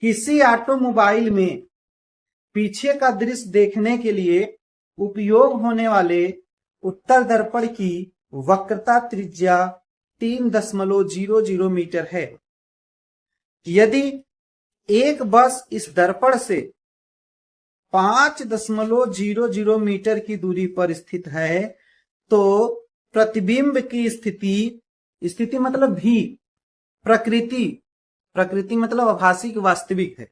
किसी ऑटोमोबाइल में पीछे का दृश्य देखने के लिए उपयोग होने वाले उत्तल दर्पण की वक्रता त्रिज्या 3.00 मीटर है। यदि एक बस इस दर्पण से 5.00 मीटर की दूरी पर स्थित है तो प्रतिबिंब की स्थिति मतलब भी, प्रकृति मतलब आभासी की वास्तविक है,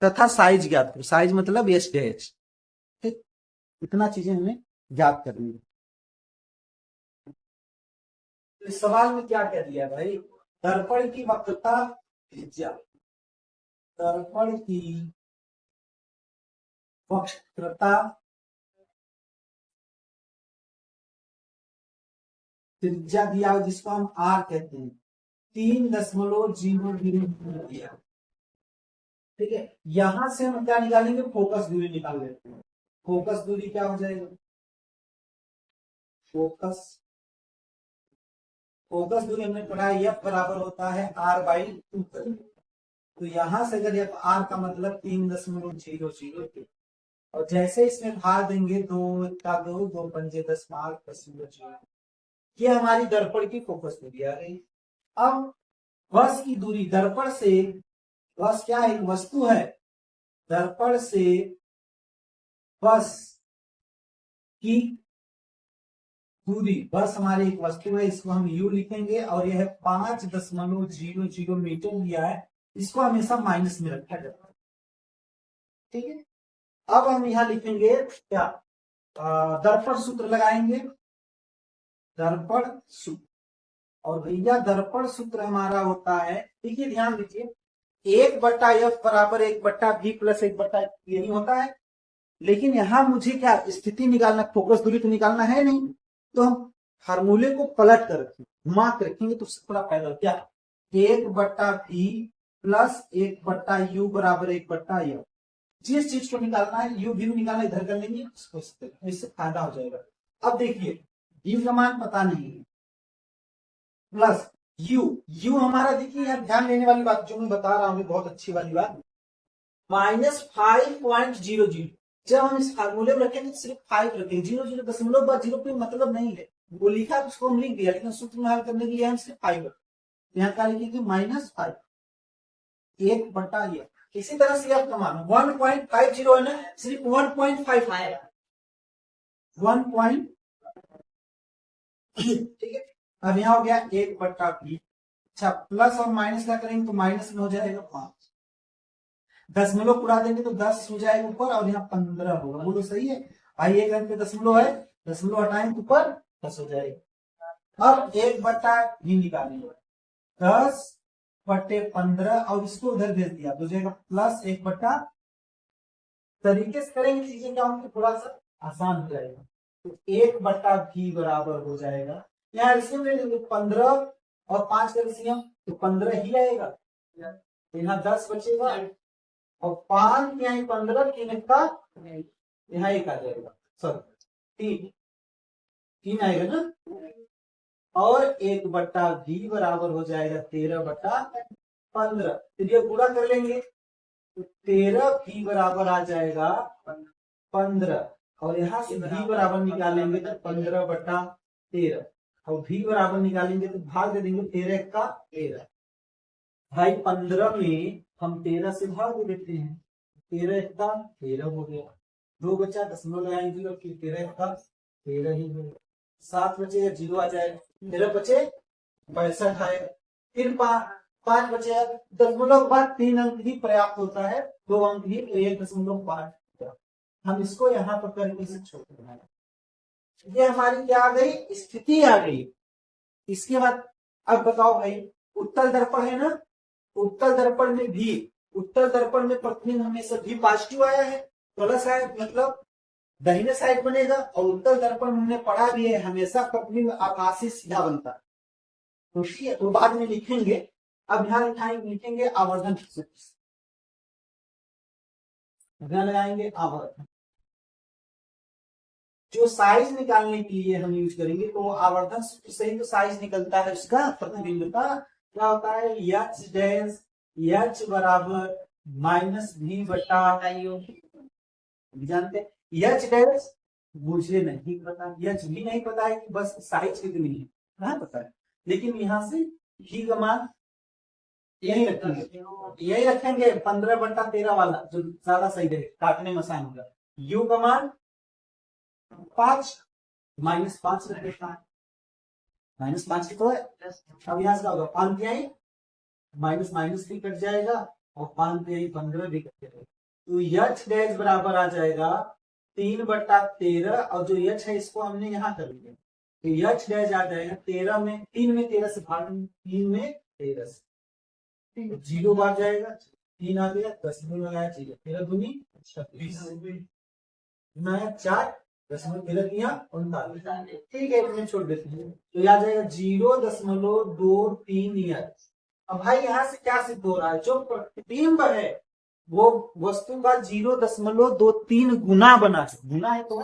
तथा साइज ज्ञात करो। साइज मतलब एस डैश। ठीक, इतना चीजें हमें ज्ञात करनी है। इस सवाल में क्या कह दिया भाई, दर्पण की वक्रता त्रिज्या, दर्पण की वक्रता त्रिज्या दिया जिसको हम आर कहते हैं, 3.00 दिया। ठीक है, यहां से हम क्या निकालेंगे, फोकस दूरी निकाल लेते हैं। फोकस दूरी क्या हो जाएगा, फोकस दूरी हमने पढ़ा एफ बराबर होता है r/2। तो यहां से अगर एफ आर का मतलब 3.00 और जैसे इसमें भार देंगे 2 का 2, 2 पंजे 10 मार्क 10.0, ये हमारी दर्पण की फोकस दूरी आ गई। अब बस की दूरी, दर्पण से, बस क्या है, एक वस्तु है, दर्पण से बस की दूरी, बस हमारी एक वस्तु है, इसको हम u लिखेंगे और यह 5.00 मीटर दिया है, इसको हमेशा माइनस में रखा जाता है। ठीक है, अब हम यहां लिखेंगे क्या, दर्पण सूत्र लगाएंगे, दर्पण सूत्र। और भैया दर्पण सूत्र हमारा होता है, देखिए ध्यान दीजिए, 1/f बराबर 1/v प्लस 1/, यही होता है। लेकिन यहां मुझे क्या स्थिति निकालना, फोकस दूरी तो निकालना है नहीं, तो हम फार्मूले को पलट कर रखेंगे, घुमा कर रखेंगे, तो उससे थोड़ा फायदा क्या, 1/v प्लस 1/u बराबर 1/f। जिस चीज को निकालना है, u भी निकालना, इधर कर लेंगे, इससे फायदा हो जाएगा। अब देखिए u का मान पता नहीं है, प्लस u हमारा, देखिए यार ध्यान देने वाली बात जो मैं बता रहा हूँ बहुत अच्छी वाली बात, -5.00। जब हम इस फार्मूले में रखेंगे तो सिर्फ 5 रखेंगे, 0.0 कोई मतलब नहीं है, वो लिखा तो उसको हम लिख दिया, लेकिन सूत्र में हल करने के लिए हम सिर्फ 5 रखेंगे। यहाँ क्या लिखेंगे, -5 1/f। इसी तरह से आपका मान 1.50 है ना, सिर्फ 1.5 आएगा, 1. ठीक है, अब यहाँ हो गया 1/v। अच्छा, प्लस और माइनस क्या करेंगे तो माइनस में हो जाएगा 5, दशमलव उड़ा देंगे तो 10 हो जाएगा ऊपर, और यहाँ 15 होगा। बोलो सही है भाई, एक अंक पे दशमलव है, दशमलव हटाएंगे ऊपर 10 हो जाएगा। अब 1/v निकालेंगे, 10/15, और इसको उधर भेज दिया तो जाएगा प्लस 1/, तरीके से करेंगे चीजें क्या होंगे, थोड़ा सा आसान हो जाएगा। तो 1/v बराबर हो जाएगा, यहाँ इसमें 15 और 5 का LCM तो 15 ही आएगा, यहाँ 10 बचेगा, और 5 यहाँ 15, 3 का यहाँ 1 आ जाएगा, सर 3 आएगा ना, और 1/v बराबर हो जाएगा 13/15। तो ये पूरा कर लेंगे तो 13v बराबर आ जाएगा 15, और यहाँ से v बराबर निकालेंगे तो 15/13, और v बराबर निकालेंगे तो भाग दे देंगे 13 का 13। भाई 15 में हम 13 से भाग देते हैं, 13 का 13 हो गया, 2 बचा, दशमलव लगाएंगे और फिर 13 का 13 ही होगा, 7 बचे, 0 आ जाएगा, 13 बचे 62 आएगा, फिर 5 बचे, दशमलव बाद 3 अंक ही पर्याप्त होता है, 2 अंक ही, 1.5। हम इसको यहाँ पर करके इसे छोटे बनाएंगे। ये हमारी क्या आ गई, स्थिति आ गई। इसके बाद अब बताओ भाई, उत्तल दर्पण है ना, उत्तल दर्पण में भी, उत्तल दर्पण में प्रतिबिंब हमेशा भी पॉजिटिव आया है, प्लस आया मतलब दाहिने साइड बनेगा, और उत्तल दर्पण हमने पढ़ा भी है हमेशा प्रतिबिंब आकाशीय सीधा बनता है, तो ठीक है, तो बाद में लिखेंगे। अब यहाँ लिखेंगे आवर्धन सूत्र, लगाएंगे आवर्धन, जो साइज निकालने के लिए हम यूज करेंगे, तो आवर्धन सूत्र से ही तो साइज निकलता है उसका, प्रतिबिंब का क्या होता है, h बराबर माइनस भी बटा जानते हैं। एच डैश मुझे नहीं पता, एच भी नहीं पता है कि बस साइज कितनी है, कहाँ पता है। लेकिन यहाँ से भी का मान यही रखेंगे 15/13 वाला जो ज्यादा सही है, काटने में आसान होगा। यू का मान 5 -5 रख देता है, -5 की तो है। अब यहाँ से होगा 5 तिहाई माइनस माइनस भी कट जाएगा और 5 तिहाई 15 भी कट जाएगा। तो एच डैश बराबर आ जाएगा 3/13 और जो एच है इसको हमने यहाँ कर लिया, तो एच डैश आ जाएगा 13 में 3 में 13 से भाग 3 में 13 से 0 बार जाएगा, 3 आ गया 10 में लगाया 0, 13 दूनी 26 नया 4 10 में 13 दिया 39। ठीक है इसमें छोड़ देते हैं, तो यह आ जाएगा 0.23 एच। अब भाई यहाँ से क्या सिद्ध हो रहा है, जो प्रतिबिंब है वो वस्तु का 0.23 गुना बना है, गुना है तो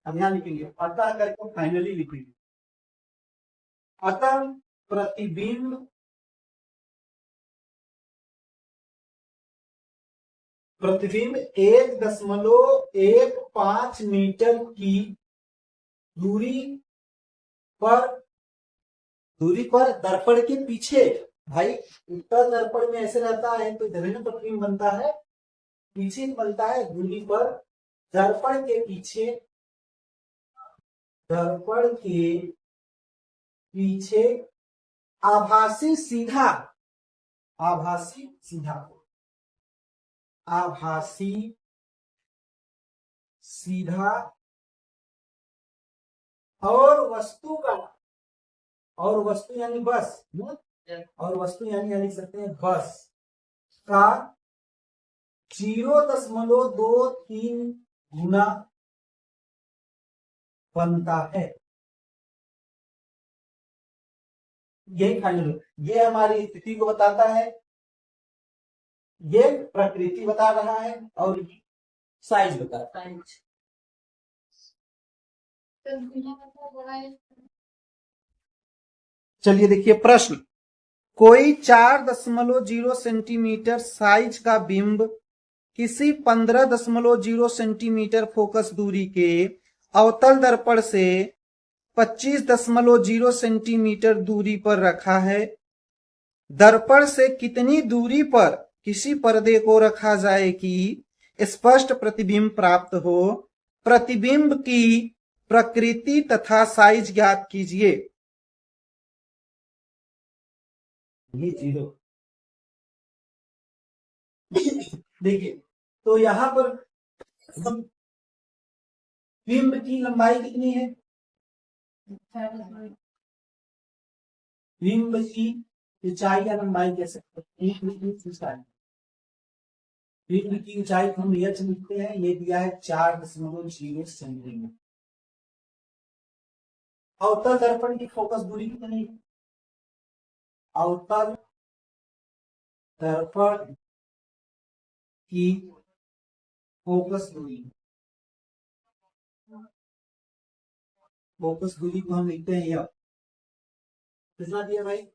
अब यहाँ लिखेंगे अतः करके फाइनली लिखेंगे। अतः प्रतिबिंब 1.15 मीटर की दूरी पर दर्पण के पीछे, भाई उत्तर दर्पण में ऐसे रहता है तो इधर में प्रतिबिंब बनता है, पीछे बनता है दूरी पर दर्पण के पीछे आभासी सीधा और वस्तु यानी बस, और वस्तु यानी लिख सकते हैं बस का 0.23 गुना बनता है। यही फाइनल, ये हमारी स्थिति को बताता है, ये प्रकृति बता रहा है और साइज बताता है। चलिए देखिए प्रश्न, कोई 4.0 सेंटीमीटर साइज का बिंब किसी 15.0 सेंटीमीटर फोकस दूरी के अवतल दर्पण से 25.0 सेंटीमीटर दूरी पर रखा है। दर्पण से कितनी दूरी पर किसी पर्दे को रखा जाए कि स्पष्ट प्रतिबिंब प्राप्त हो। प्रतिबिंब की प्रकृति तथा साइज ज्ञात कीजिए। ये 0 देखिए, तो यहां पर बिंब की लंबाई कितनी है, बिंब की ऊंचाई या लंबाई कह सकते हैं, बिंब की ऊंचाई हम एच लिखते हैं, ये दिया है 4.0 सेंटीमीटर। अवतल दर्पण की फोकस दूरी कितनी है, अवतल दर्पण की फोकस दूरी को हम लिखते हैं यह, कितना दिया भाई,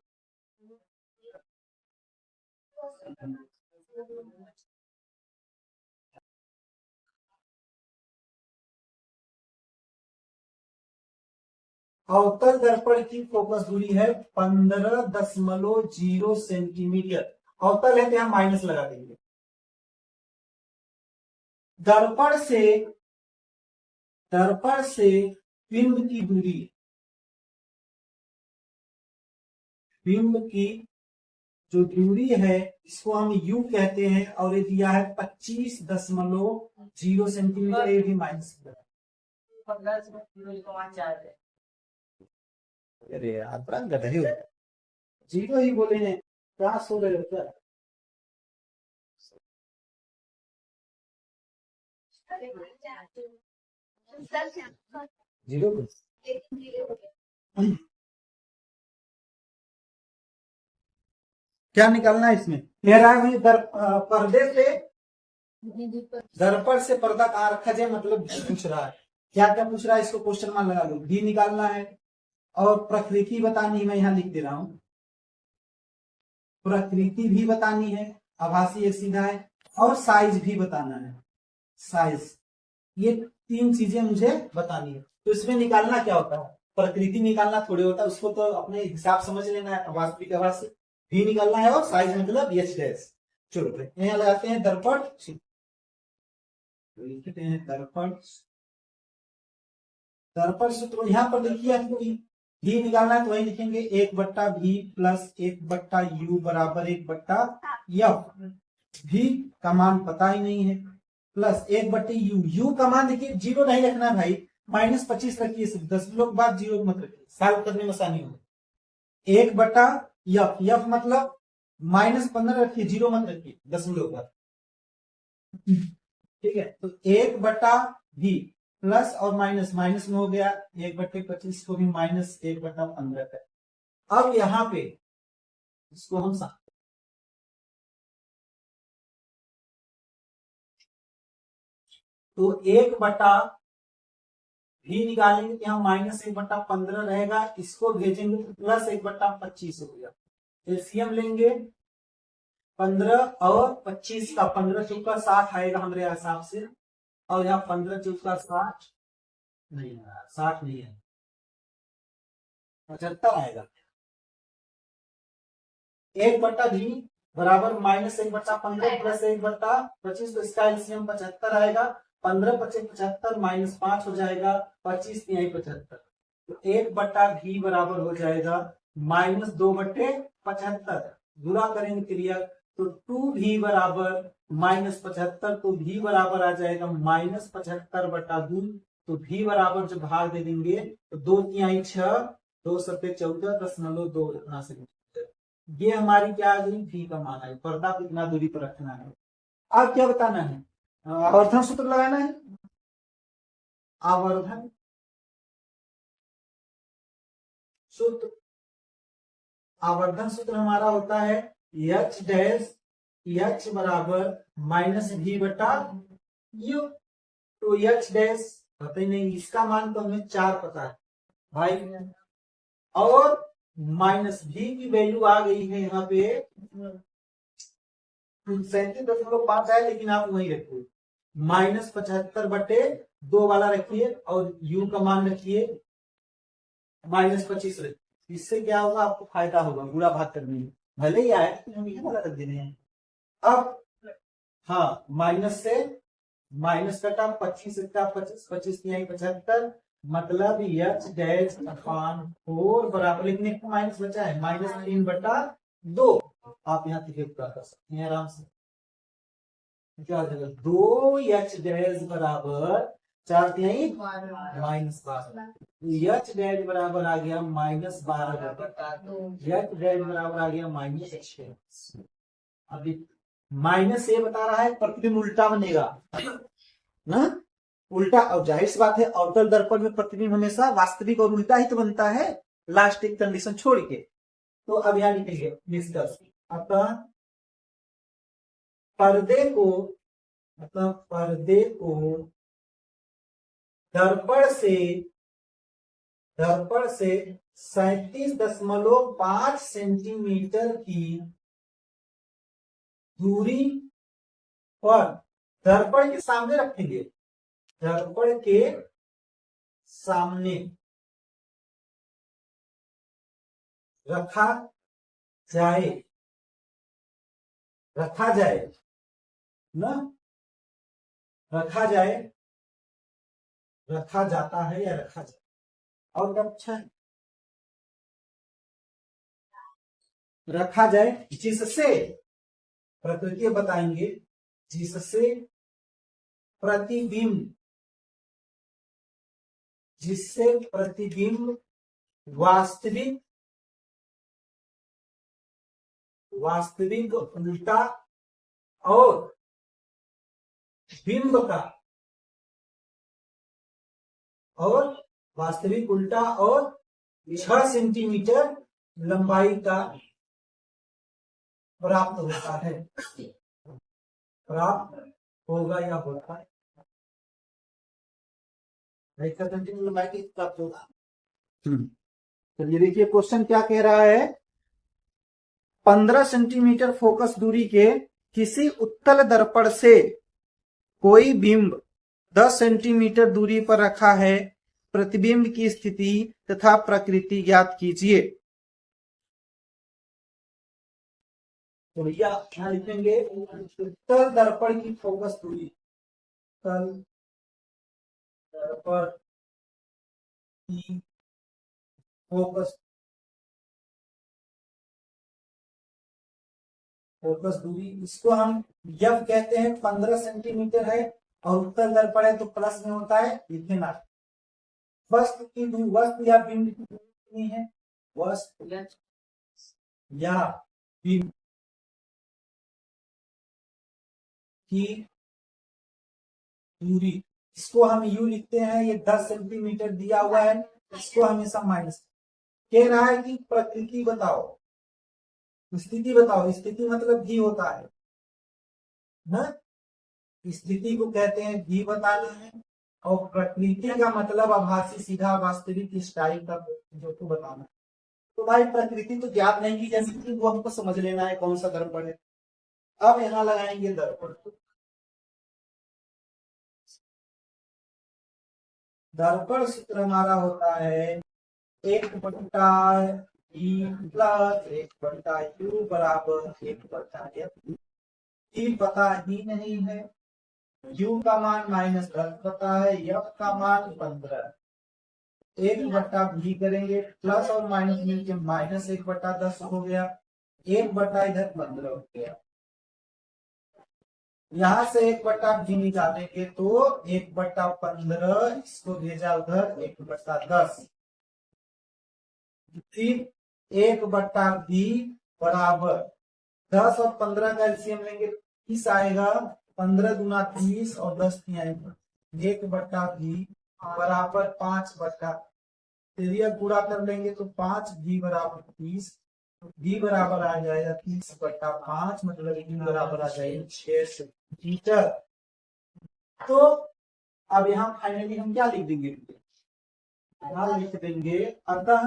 अवतल दर्पण की फोकस दूरी है 15.0 सेंटीमीटर। अवतल है तो यहां माइनस लगा देंगे। दर्पण से बिंब की दूरी, बिंब की जो दूरी है इसको हम यू कहते हैं, और ये दिया है 25.0 सेंटीमीटर, ये भी माइनस। अरे यार बड़ा गधे हो, 0 ही बोले हैं, क्या सो रहे हो क्या? जीरो क्या निकालना है इसमें, कह रहा है पर्दे से दर्पण से पर्दा कहाँ रखा जाए, मतलब पूछ रहा है, क्या क्या पूछ रहा है, इसको क्वेश्चन मार्क लगा दो। डी निकालना है और प्रकृति बतानी, मैं यहाँ लिख दे रहा हूं, प्रकृति भी बतानी है आभासी एक सीधा है, और साइज भी बताना है, साइज। ये 3 चीजें मुझे बतानी है। तो इसमें निकालना क्या होता है, प्रकृति निकालना थोड़ी होता है, उसको तो अपने हिसाब समझ लेना है। वास्तविक आभासी भी निकालना है, और साइज मतलब एच डैश। चलो यहाँ लगाते हैं दर्पण, लिखते हैं दर्पण। दर्पण सूत्र यहाँ पर लिखिए, भी निकालना है तो वही लिखेंगे, 1/v प्लस 1/u बराबर 1/f। भी का मान पता ही नहीं है, प्लस 1/u। u का मान देखिए 0 नहीं रखना भाई, -25 रखिए, 10 के बाद 0 मत रखिए, सॉल्व करने में आसानी होगी। 1/f, f मतलब -15 रखिए, 0 मत रखिए 10 के बाद, ठीक है। तो 1/v प्लस और माइनस, माइनस में हो गया 1/25 को भी -1/15 है। अब यहाँ पे इसको हम तो 1/v निकालेंगे तो यहाँ -1/15 रहेगा, इसको भेजेंगे तो प्लस 1/25 हो गया। एलसीएम लेंगे 15 और 25 का, 15 चौका 60 आएगा हमारे हिसाब से, और यहाँ 15 चौका 60 नहीं, 60 नहीं है, 75 आएगा। 1/v बराबर -1/15 प्लस 1/25, तो इसका एलसीएम 75 आएगा। 15 × 75 -5 हो जाएगा, 25 × 75, तो 1/v बराबर हो जाएगा -2/75। गुणा करेंगे क्रिया तो 2v बराबर -75, तो v बराबर आ जाएगा -75/2। तो v बराबर जब भाग दे देंगे तो 2 × 6, 2 × 7 14, 10.2 इतना से। ये हमारी क्या आ गई, v का मान है। पर्दा कितना दूरी पर रखना है। अब क्या बताना है, आवर्धन सूत्र लगाना है। आवर्धन सूत्र, आवर्धन सूत्र हमारा होता है h डैश, h बराबर -v/u। तो h डैश पता ही नहीं, इसका मान तो हमें 4 पता है भाई, और -v की वैल्यू आ गई है यहाँ पे 37.5 है, लेकिन आप वही रखिए -75/2 वाला रखिए, और u का मान रखिए -25 रखिए। इससे क्या होगा, आपको फायदा होगा गुणा भाग करने में, भले ही आए लेकिन हम यह वाला रख दे रहे हैं। अब हाँ, माइनस से माइनस कटा, 25 का 25, 25 की 75, मतलब h डैश अपान 4 बराबर, लेकिन एक माइनस बचा है, -3/2। आप यहाँ कर सकते हैं आराम से, क्या हो जाएगा, 2h डैश बराबर 4×3 -12, h डैश बराबर आ गया -12, h डैश बराबर आ गया -6। अभी माइनस ये बता रहा है प्रतिबिंब उल्टा बनेगा ना, उल्टा। और जाहिर सी बात है अवतल दर्पण में प्रतिबिंब हमेशा वास्तविक और उल्टा ही तो बनता है, लास्ट एक कंडीशन छोड़ के। तो अब यहां लिखेंगे निष्कर्ष, अतः पर्दे को, मतलब पर्दे को दर्पण से 37.5 सेंटीमीटर की दूरी पर दर्पण के सामने रखेंगे, दर्पण के सामने रखा जाए ना, रखा जाता है या रखा जाए, और अच्छा है रखा जाए, जिससे प्रकृति बताएंगे, जिससे प्रतिबिंब वास्तविक उल्टा और बिंब का, और वास्तविक उल्टा और 6 सेंटीमीटर लंबाई का प्राप्त होता है, प्राप्त होगा या होता है, 6 सेंटीमीटर लंबाई की प्राप्त होगा। चलिए देखिए क्वेश्चन क्या कह रहा है, 15 सेंटीमीटर फोकस दूरी के किसी उत्तल दर्पण से कोई बिंब 10 सेंटीमीटर दूरी पर रखा है, प्रतिबिंब की स्थिति तथा प्रकृति ज्ञात कीजिए। तो भैया यहाँ लिखेंगे उत्तल दर्पण की फोकस दूरी, उत्तल दर्पण की फोकस दूरी, इसको हम यफ कहते हैं, 15 सेंटीमीटर है, और उत्तल दर्पण है तो प्लस में होता है, लिखना। वस्तु की दूरी, वस्तु या बिंब की दूरी कितनी है, वस्तु या बिंब की दूरी, इसको हम यू लिखते हैं, ये 10 सेंटीमीटर दिया हुआ है, इसको हमेशा माइनस। कह रहा है कि प्रकृति बताओ, स्थिति बताओ, स्थिति मतलब भी होता है ना, स्थिति को कहते हैं भी बताना है, और प्रकृति का मतलब आभासी सीधा वास्तविक स्टाइल का जो को बताना है। तो भाई प्रकृति तो ज्ञात नहीं की जा सकती, वो हमको समझ लेना है कौन सा दर्पण है। अब यहाँ लगाएंगे दर्पण, दर्पण सूत्र हमारा होता है 1/E प्लस 1/U बराबर 1/F। E पता ही नहीं है, U का मान -10 पता है, F का मान 15, 1/V करेंगे, प्लस और माइनस मिलके -1/10 हो गया, 1/ इधर 15 हो गया। यहाँ से 1/V निकालेंगे तो 1/15, इसको भेजा उधर 1/10, फिर 1/V बराबर 10 और 15 का एलसीएम लेंगे 30 आएगा, 15 दूना 30 और 10 आएगा, 1/V बराबर 5/, गुणा कर लेंगे तो 5V बराबर 30, V बराबर आ जाएगा 30/5, मतलब V बराबर आ जाएगा 6 सेंटीमीटर। तो अब यहाँ फाइनली हम क्या लिख देंगे, यहाँ लिख देंगे अतः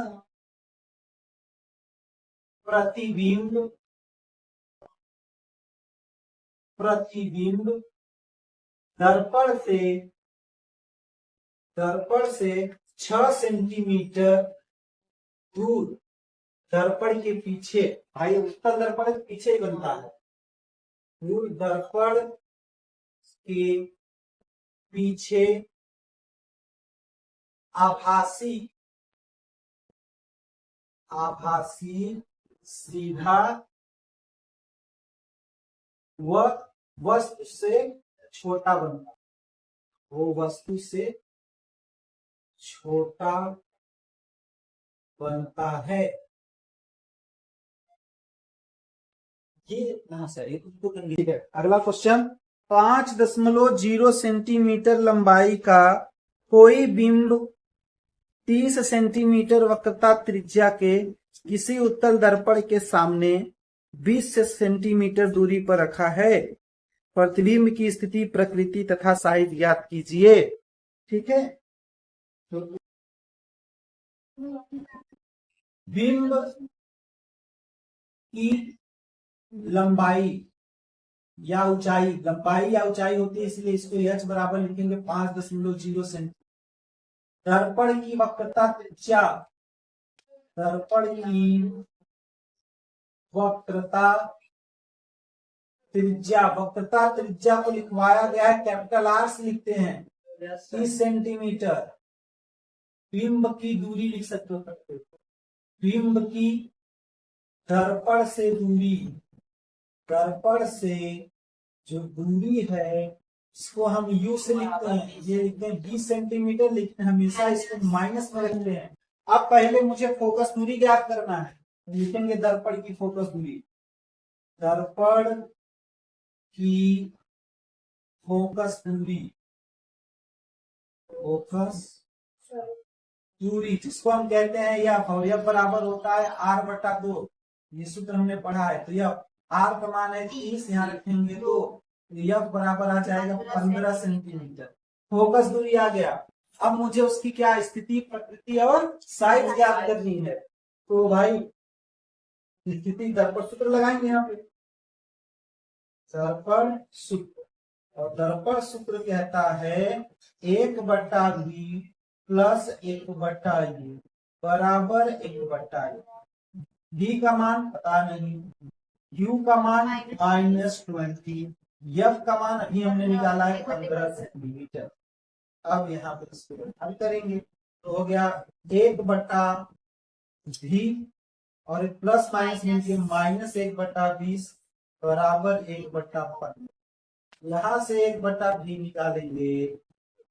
प्रतिबिंब दर्पण से 6 सेंटीमीटर दूर दर्पण के पीछे, भाई उत्तल दर्पण के पीछे ही बनता है, दूर दर्पण के पीछे आभासी सीधा व वस्तु से छोटा बनता है, वो वस्तु से छोटा बनता है। ये ठीक है। अगला क्वेश्चन, 5.0 सेंटीमीटर लंबाई का कोई बिंब 30 सेंटीमीटर वक्रता त्रिज्या के किसी उत्तल दर्पण के सामने 20 सेंटीमीटर दूरी पर रखा है, प्रतिबिंब की स्थिति, प्रकृति तथा साइज ज्ञात कीजिए। ठीक है, तो बिंब की लंबाई या ऊंचाई, लंबाई या ऊंचाई होती है, इसलिए इसको h बराबर लिखेंगे 5.0 सेंटीमीटर। दर्पण की वक्रता त्रिज्या, दर्पण की वक्रता त्रिज्या को लिखवाया गया है कैपिटल R से लिखते हैं 30 सेंटीमीटर। बिंब की दूरी लिख सकते हो, बिंब की दर्पण से दूरी, दर्पण से जो दूरी है इसको हम U से लिखते हैं, ये लिखते हैं 20 सेंटीमीटर, लिखते हैं हमेशा इसको माइनस में रखते हैं। अब पहले मुझे फोकस दूरी ज्ञात करना है, लिखेंगे दर्पण की फोकस दूरी, दर्पण की फोकस दूरी जिसको हम कहते हैं यह बराबर होता है R/2, ये सूत्र हमने पढ़ा है। तो यह R का मान है 30, यहाँ रखेंगे तो यह बराबर आ जाएगा 15 सेंटीमीटर। फोकस दूरी आ गया। अब मुझे उसकी क्या स्थिति, प्रकृति और साइज ज्ञात करनी है। तो भाई स्थिति दर्पण सूत्र लगाएंगे यहाँ पे, दर्पण सूत्र, और दर्पण सूत्र कहता है 1/v प्लस 1/u बराबर 1/u। v का मान पता नहीं, u का मान -20, f का मान अभी हमने निकाला है 15 सेंटीमीटर। अब यहाँ पर इसको हल करेंगे तो हो गया 1/v और प्लस माइनस मिलके -1/20 बराबर 1/15। यहाँ से 1/v निकालेंगे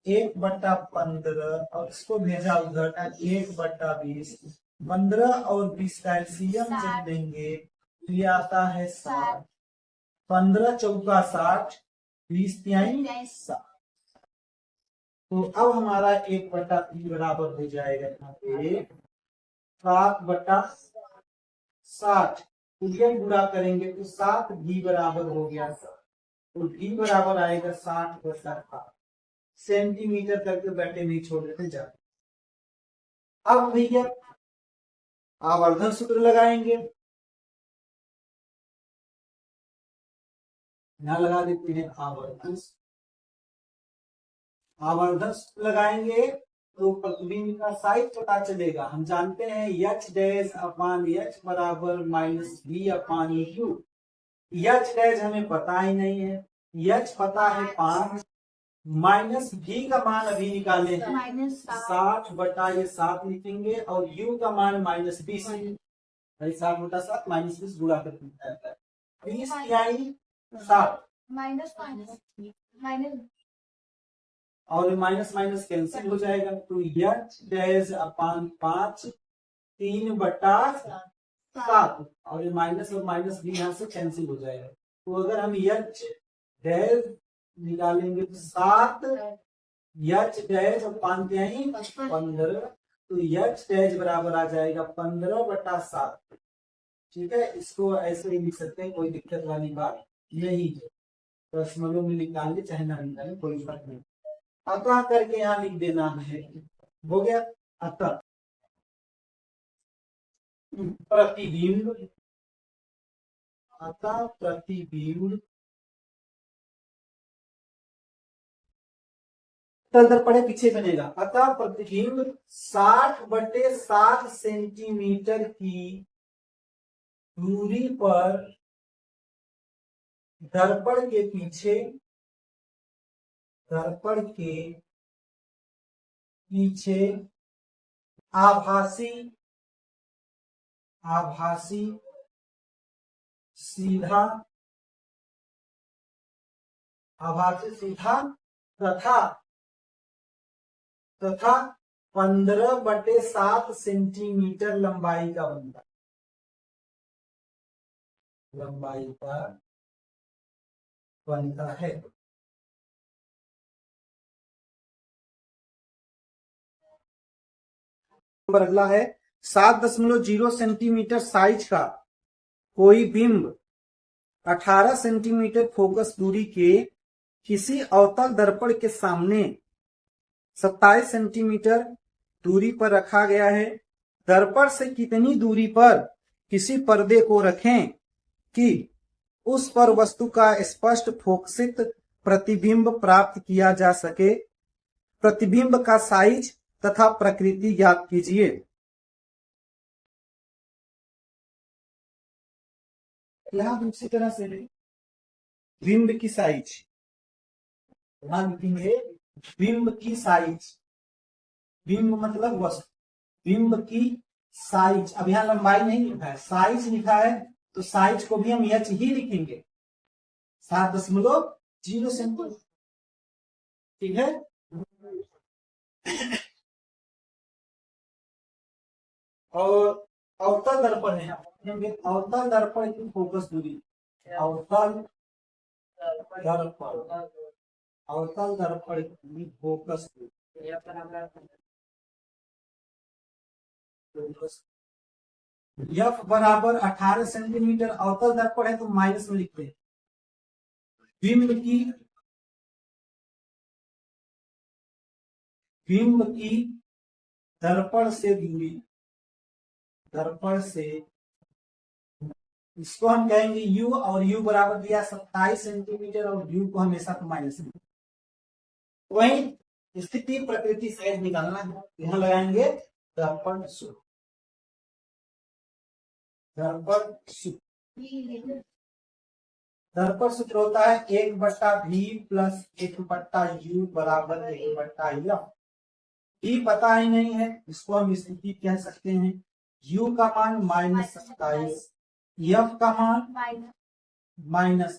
1/15 और इसको भेजा उधर 1/20, 15 और 20 का एलसीएम जब लेंगे तो ये आता है 60, 15 चौका 60, 20 तिहाई 60। तो अब हमारा 1/3 बराबर हो जाएगा यहाँ पे 7/60। तो ये गुणा करेंगे तो 7v बराबर हो गया, तो v बराबर आएगा 60/60 सेंटीमीटर करके बैठे नहीं छोड़ देते जा। अब भैया आवर्धन सूत्र लगाएंगे, यहां लगा देते हैं आवर्धन। आवर्धन सूत्र लगाएंगे तो प्रतिबिंब का साइज पता चलेगा। हम जानते हैं h डैश अपान h बराबर -v/u। h डैश हमें पता ही नहीं है, h पता है 5, माइनस v का मान अभी निकाले हैं 60/7 लिखेंगे और u का मान -20, 60/7 -20 गुणा करके 20 तिहाई 60 और माइनस माइनस कैंसिल हो जाएगा तो h डैश अपान 5 3/7 और माइनस और माइनस भी यहाँ से कैंसिल हो जाएगा। तो अगर हम h डैश निकालेंगे तो 7 h डैश और 5 15, तो h डैश बराबर आ जाएगा 15/7। ठीक है, इसको ऐसे ही लिख सकते हैं, कोई दिक्कत वाली बात नहीं है। दशमलव में निकालिए चाहे ना निकालिए कोई फर्क नहीं, अतः करके यहाँ लिख देना है। हो गया अतः प्रतिबिंब, अतः प्रतिबिंब दर्पण पीछे बनेगा। अतः प्रतिबिंब 60/7 सेंटीमीटर की दूरी पर दर्पण के पीछे, दर्पण के पीछे आभासी सीधा तथा 15/7 सेंटीमीटर लंबाई का बनता है। नंबर अगला है 7.0 सेंटीमीटर साइज का कोई बिंब 18 सेंटीमीटर फोकस दूरी के किसी अवतल दर्पण के सामने 27 सेंटीमीटर दूरी पर रखा गया है। दर्पण से कितनी दूरी पर किसी पर्दे को रखें कि उस पर वस्तु का स्पष्ट फोकसित प्रतिबिंब प्राप्त किया जा सके। प्रतिबिंब का साइज तथा प्रकृति ज्ञात कीजिए। यहां दूसरी तरह से बिंब की साइज यहां लिखेंगे, बिंब की साइज, बिंब मतलब वस्तु, बिंब की साइज। अब यहाँ लंबाई नहीं लिखा है, साइज लिखा है, तो साइज को भी हम h ही लिखेंगे 7.0 सेंटीमीटर। ठीक है, और अवतल दर्पण है, अवतल दर्पण की फोकस दूरी, अवतल दर्पण की फोकस दूरी f बराबर 18 सेंटीमीटर। अवतल दर्पण है तो माइनस में लिखते हैं। बिंब की दर्पण से इसको हम कहेंगे u, और u बराबर दिया 27 सेंटीमीटर, और u को हमेशा तो माइनस में। वही स्थिति प्रकृति सहज निकालना है, यहाँ लगाएंगे दर्पण सूत्र। दर्पण सूत्र, दर्पण सूत्र होता है 1/v प्लस 1/u बराबर 1/f। भी पता ही नहीं है, इसको हम स्थिति कह सकते हैं। u का मान -27, f का मान माइनस,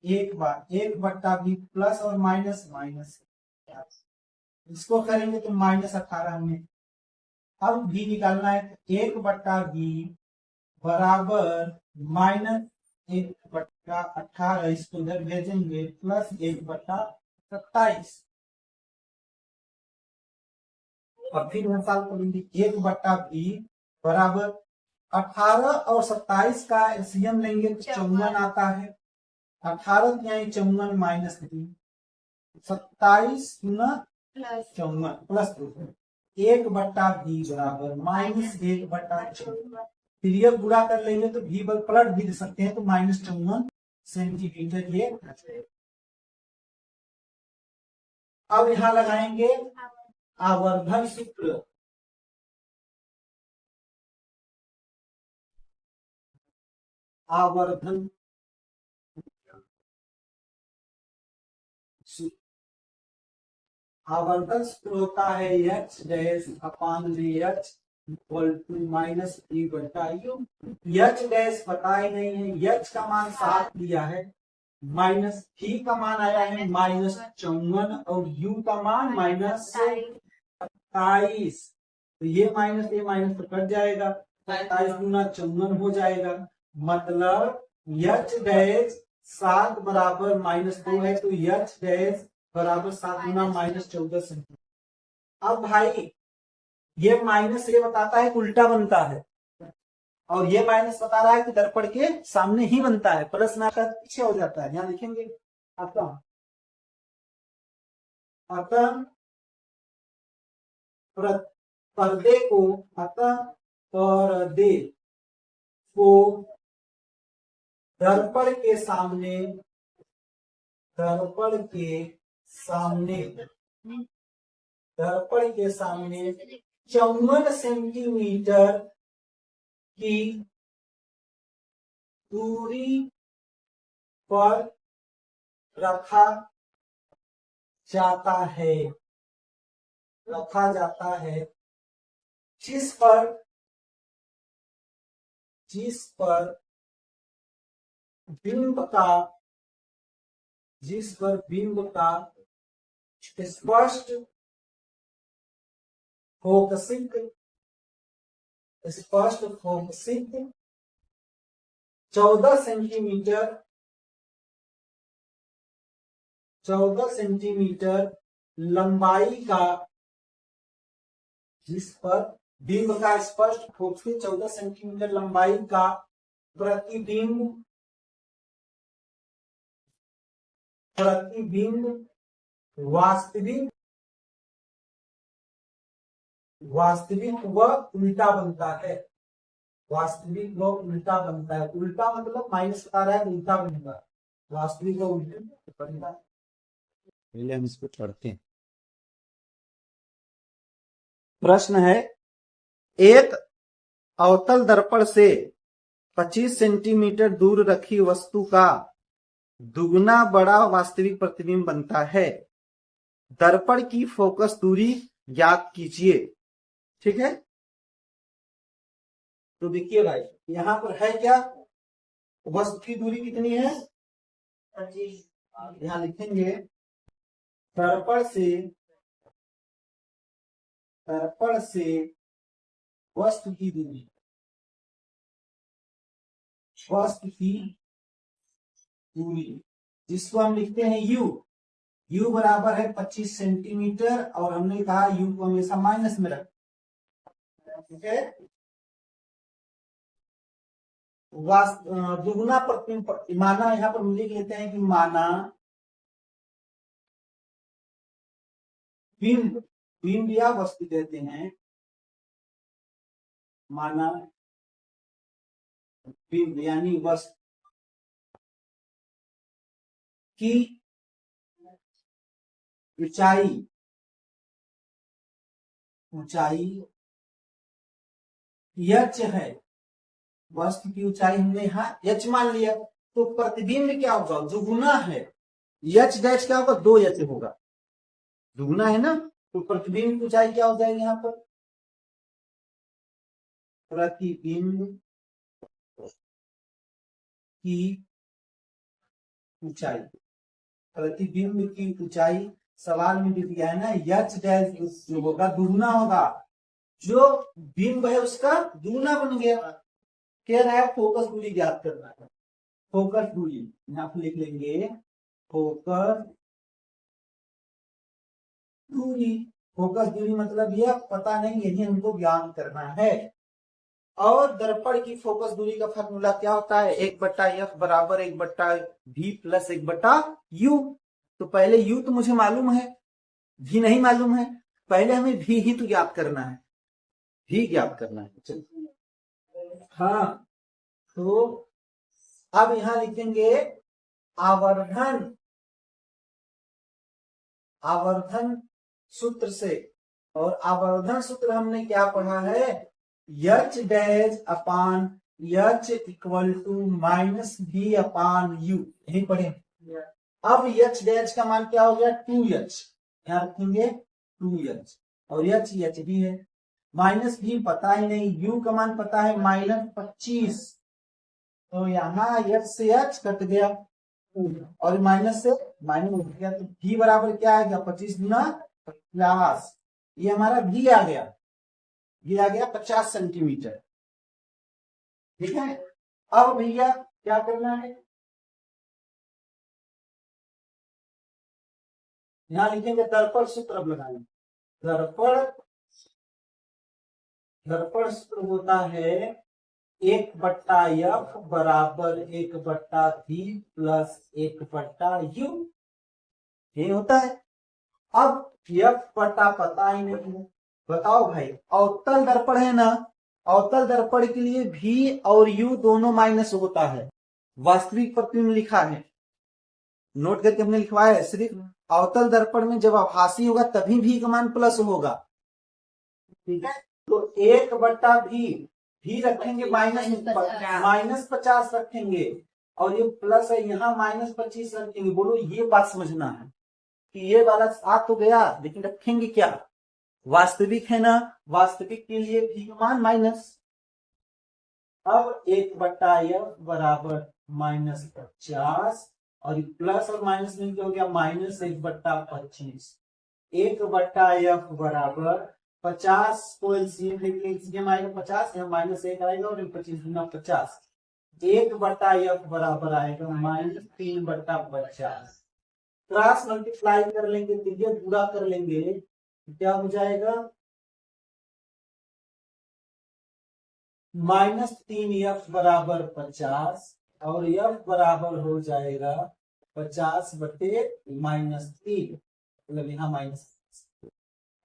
एक बार 1/v प्लस और माइनस माइनस, इसको करेंगे तो -18 में। अब v निकालना है, 1/v बराबर -1/18, इसको इधर भेजेंगे, प्लस 1/27। और फिर हम साल करेंगे 1/v बराबर 18 और 27 का एलसीएम लेंगे तो 54 आता है। 18 यानी 54 माइनस 3, 27 गुना 54 प्लस 1/v बराबर -1/54। फिर ये गुणा कर लेंगे तो v बल पलट भी दे सकते हैं, तो -54 सेंटीमीटर ये। अब यहां लगाएंगे आवर्धन सूत्र। आवर्धन सूत्र, आवर्धन सूत्र होता है h dash upon h equal to -p/u। h dash पता ही नहीं है, h का मान 7 दिया है, माइनस v का मान आया है -54, और u का मान -27। तो ये माइनस तो कट जाएगा, 27 गुना 54 हो जाएगा। मतलब h डैश 7 बराबर -2 है, तो h डैश बराबर 7 गुना -14 सेंटीमीटर। अब भाई ये माइनस ये बताता है कि उल्टा बनता है, और ये माइनस बता रहा है कि दर्पण के सामने ही बनता है, प्लस में आकर पीछे हो जाता है। यहाँ लिखेंगे अतः पर्दे को, अतः पर्दे को दर्पण के सामने, दर्पण के सामने, दर्पण के सामने 54 सेंटीमीटर की दूरी पर रखा जाता है, रखा जाता है, जिस पर बिंब का, जिस पर बिंब का स्पष्ट फोकसिंग, स्पष्ट फोकसिंग 14 सेंटीमीटर लंबाई का, जिस पर बिंब का स्पष्ट फोकसिंग 14 सेंटीमीटर लंबाई का प्रतिबिंब वास्तविक व उल्टा बनता है। वास्तविक व उल्टा बनता है। उल्टा मतलब माइनस बता रहा है, उल्टा बनेगा, वास्तविक व उल्टा बनता है। पहले हम इसको पढ़ते हैं। प्रश्न है, एक अवतल दर्पण से 25 सेंटीमीटर दूर रखी वस्तु का दुगना बड़ा वास्तविक प्रतिबिंब बनता है, दर्पण की फोकस दूरी ज्ञात कीजिए। ठीक है, तो देखिए भाई यहां पर है क्या, वस्तु की दूरी कितनी है 25। यहां लिखेंगे दर्पण से वस्तु की दूरी, वस्तु की दूरी जिसको हम लिखते हैं u बराबर है 25 सेंटीमीटर, और हमने कहा u को हमेशा माइनस में रख। ठीक है, दुगुना प्रतिबिंब माना, यहाँ पर मुझे कहते हैं कि माना बिंब या वस्तु कहते हैं, माना बिंब यानी वस्तु की ऊंचाई यच है। वस्तु की ऊंचाई हमने यहाँ यच मान लिया, तो प्रतिबिंब क्या होगा, दुगुना है। यच डैश क्या होगा, 2 यच होगा, दुगुना है ना। तो प्रतिबिंब की ऊंचाई क्या हो जाएगी यहाँ पर, प्रतिबिंब की ऊंचाई, प्रतिबिंब की ऊंचाई सवाल में भी दिया है ना, यच डैश जो होगा दुगुना होगा, जो बिंब है उसका दुगुना बन गया। कह रहा है फोकस दूरी ज्ञात करना है। फोकस दूरी यहाँ पर लिख लेंगे, फोकस दूरी। फोकस दूरी मतलब यह पता नहीं, यही हमको ज्ञात करना है। और दर्पण की फोकस दूरी का फॉर्मूला क्या होता है, 1/f बराबर 1/v प्लस 1/u। तो पहले u तो मुझे मालूम है, v नहीं मालूम है, पहले हमें v ही तो ज्ञात करना है, v ज्ञात करना है। चलिए हाँ, तो अब यहां लिखेंगे आवर्धन, आवर्धन सूत्र से। और आवर्धन सूत्र हमने क्या पढ़ा है, H dash upon H equal to minus v upon U, यही पढ़े। अब यच डैश का मान क्या हो गया, 2h, यहाँ रखेंगे 2h, और यच यच भी है, माइनस v पता ही नहीं, u का मान पता है -25, तो यहाँ h से h कट गया और माइनस से माइनस हो गया, तो v बराबर क्या आएगा, 25 गुना 50, ये हमारा v आ गया, ये आ गया 50 सेंटीमीटर। ठीक है, अब भैया क्या करना है, यहां लिखेंगे दर्पण सूत्र, अब लगाएंगे दर्पण, दर्पण सूत्र होता है 1/f बराबर 1/v प्लस 1/u, ये होता है। अब f बटा पता ही नहीं है, बताओ भाई, अवतल दर्पण है ना, अवतल दर्पण के लिए v और u दोनों माइनस होता है, वास्तविक प्रतिबिंब लिखा है, नोट करके हमने लिखवाया है, सिर्फ अवतल दर्पण में जब आभासी होगा तभी v का मान प्लस होगा। ठीक है, तो 1/v, भी रखेंगे -50 रखेंगे, और ये प्लस है, यहाँ -25 रखेंगे। बोलो ये बात समझना है कि ये वाला साथ तो गया, लेकिन रखेंगे क्या, वास्तविक है ना, वास्तविक के लिए भी मान माइनस। अब 1/f बराबर -50, और प्लस और माइनस में क्या हो गया, -1/25, 1/f बराबर 50 को एलसीएम लेके एलसीएम आएगा 50, यहाँ -1 आएगा और 25 गुना 50, 1/f बराबर आएगा -3/50। क्रॉस मल्टीप्लाई कर लेंगे तो ये पूरा कर लेंगे, क्या हो जाएगा, -3f बराबर 50, और f बराबर हो जाएगा 50/-3, मतलब यहाँ माइनस,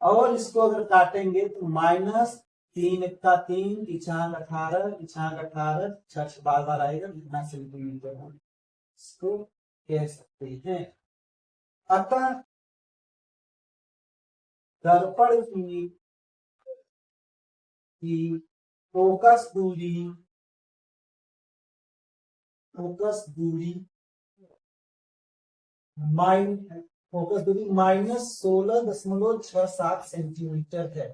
और इसको अगर काटेंगे तो -3 का 3, 18, 18, 6 बार आएगा, कितना सेंटीमीटर है इसको कह सकते हैं। अतः दर्पण की फोकस दूरी, फोकस दूरी -16.67 सेंटीमीटर है।